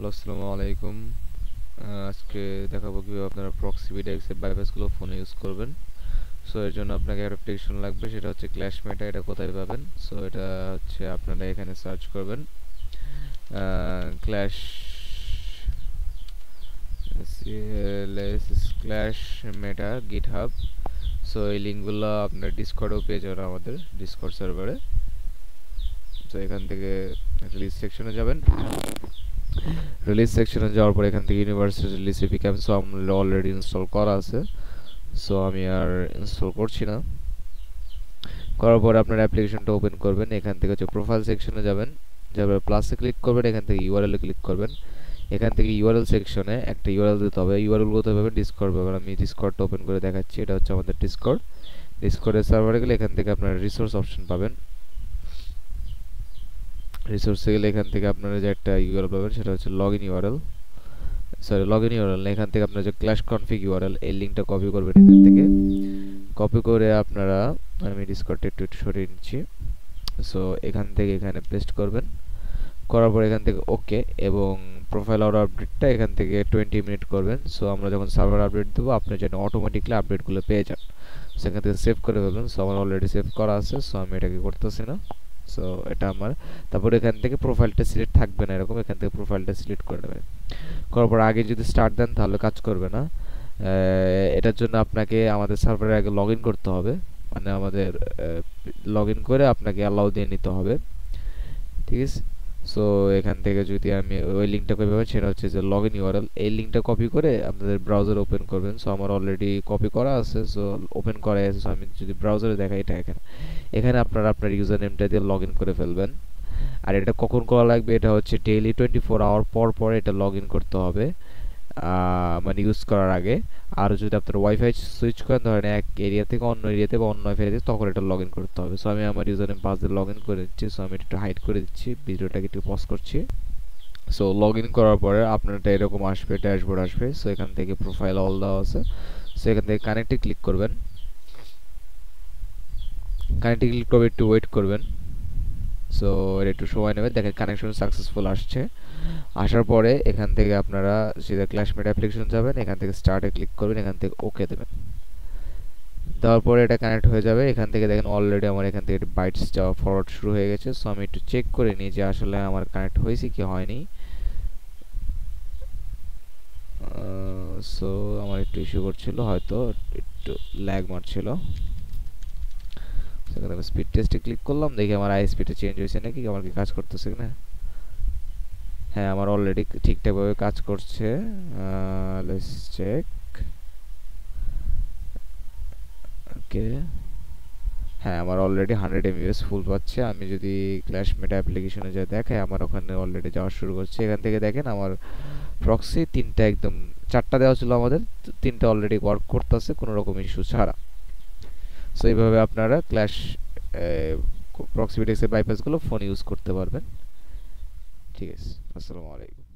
আসসালামু আলাইকুম। আজকে দেখাবো কিভাবে আপনারা প্রক্সি বিডিএক্স এর বাইপাসগুলো ফোনে ইউজ করবেন। সো এর জন্য আপনাকে একটা অ্যাপ্লিকেশন লাগবে, সেটা হচ্ছে ক্ল্যাশ মেটা। এটা কোথায় পাবেন? সো এটা হচ্ছে আপনারা এখানে সার্চ করবেন ক্ল্যাশ ক্ল্যাশ মেটা গিটহাব। সো এই লিঙ্কগুলো আপনার ডিসকর্ডেও পেয়ে যাবেন, আমাদের ডিসকর্ড সার্ভারে। তো এখান থেকে রিলিজ সেকশনে যাবেন। রিলিজ সেকশনে যাওয়ার পর এখান থেকে ইউনিভার্সাল রিলিজ এপিকে সো আমরা অলরেডি ইনস্টল করা আছে, সো আমি আর ইনস্টল করছি না। করার পর আপনার অ্যাপ্লিকেশনটা ওপেন করবেন। এখান থেকে হচ্ছে প্রোফাইল সেকশনে যাবেন, যাবার প্লাসে ক্লিক করবেন, এখান থেকে ইউআরএল এ ক্লিক করবেন। এখান থেকে ইউআরএল সেকশনে একটা ইউআরএল দিতে হবে। ইউআরএল কোথায় পাবেন? ডিসকর্ড পাবেন। আমি ডিসকর্ডটা ওপেন করে দেখাচ্ছি। এটা হচ্ছে আমাদের ডিসকর্ড। ডিসকর্ডের সার্ভারে গেলে এখান থেকে আপনারা রিসোর্স অপশন পাবেন। রিসোর্সে গেলে এখান থেকে আপনারা যে একটা ইউআরএল পাবেন, সেটা হচ্ছে login URL. Sorry, login URL না, এখান থেকে আপনারা যে ক্ল্যাশ কনফিগ ইউআরএল, এই লিঙ্কটা কপি করবেন। এখান থেকে কপি করে আপনারা, আমি ডিসকর্ডটা একটু সরিয়ে নিচ্ছি। সো এখান থেকে এখানে পেস্ট করবেন। করার পর এখান থেকে ওকে, এবং প্রোফাইল অর আপডেটটা এখান থেকে 20 মিনিট করবেন। সো আমরা যখন সার্ভার আপডেট দেবো, আপনি যেন অটোমেটিকলি আপডেটগুলো পেয়ে যান। সেখান থেকে সেভ করে ফেলবেন। সো আমার অলরেডি সেভ করা আছে, সো আমি এটাকে করতেছি না। সো এটা আমার, তারপর এখান থেকে প্রোফাইলটা সিলেক্ট থাকবে না এরকম, এখান থেকে প্রোফাইলটা সিলেক্ট করে নেবেন। করার পর আগে যদি স্টার্ট দেন তাহলে কাজ করবে না। এটার জন্য আপনাকে আমাদের সার্ভারে আগে লগ ইন করতে হবে, মানে আমাদের লগ ইন করে আপনাকে অ্যালাউ দিয়ে নিতে হবে, ঠিক আছে? সো এখান থেকে যদি আমি ওই লিঙ্কটা কপি পাবেন, সেটা হচ্ছে যে লগ ইন ইউআরএল। এই লিঙ্কটা কপি করে আপনাদের ব্রাউজার ওপেন করবেন। সো আমার অলরেডি কপি করা আছে, সো ওপেন করা আছে। সো আমি যদি ব্রাউজারে দেখাই, এটা এখানে এখানে আপনারা আপনার ইউজার নেমটা দিয়ে লগ ইন করে ফেলবেন। আর এটা কখন করা লাগবে? এটা হচ্ছে ডেইলি 24 আওয়ার পর পর এটা লগ ইন করতে হবে, মানে ইউজ করার আগে। আর যদি আপনার ওয়াইফাই সুইচ করেন, ধরেন এক এরিয়া থেকে অন্য এরিয়াতে বা অন্য ওয়াইফাই থেকে, তখন এটা লগ ইন করতে হবে। সো আমি আমার ইউজার নেম পাস দিয়ে লগ ইন করে দিচ্ছি। সো আমি একটু হাইড করে দিচ্ছি, ভিডিওটাকে একটু পজ করছি। সো লগ ইন করার পরে আপনারটা এরকম আসবে, ড্যাশবোর্ড আসবে। সো এখান থেকে প্রোফাইল অল দেওয়া আছে। সো এখান থেকে কানেক্টে ক্লিক করবেন। কানেক্টে ক্লিক করবে, একটু ওয়েট করবেন। সো এটা একটু সময় নেবে। দেখেন কানেকশন সাকসেসফুল আসছে। আসার পরে এখান থেকে আপনারা সিধা ক্লাসমেট অ্যাপ্লিকেশন যাবেন, এখান থেকে স্টার্টে ক্লিক করবেন, এখান থেকে ওকে দেবেন। দেওয়ার পরে এটা কানেক্ট হয়ে যাবে। এখান থেকে দেখেন অলরেডি আমার এখান থেকে বাইটস যাওয়া ফরওয়ার্ড শুরু হয়ে গেছে। সো আমি একটু চেক করে নিই যে আসলে আমার কানেক্ট হয়েছে কি হয়নি। সো আমার একটু ইস্যু করছিল, হয়তো একটু ল্যাগ মারছিল। সেখানে আমি স্পিড টেস্টে ক্লিক করলাম, দেখি আমার আইএসপিটা চেঞ্জ হয়েছে নাকি, আমার কি কাজ করতেছে না। হ্যাঁ, আমার অলরেডি ঠিকঠাকভাবে কাজ করছে। Let's check. ওকে, হ্যাঁ আমার অলরেডি 100 এমবিপিএস ফুল পাচ্ছে। আমি যদি ক্ল্যাশ মেটা অ্যাপ্লিকেশনে যা দেখায়, আমার ওখানে অলরেডি যাওয়া শুরু করছে। এখান থেকে দেখেন আমার প্রক্সি তিনটা, একদম চারটা দেওয়া ছিল আমাদের, তিনটা অলরেডি ওয়ার্ক করতেছে কোনো রকম ইস্যু ছাড়া। সো এইভাবে আপনারা ক্ল্যাশ প্রক্সি বিটেক্সের বাইপাসগুলো ফোন ইউজ করতে পারবেন। ঠিক আছে, আসসালামু আলাইকুম।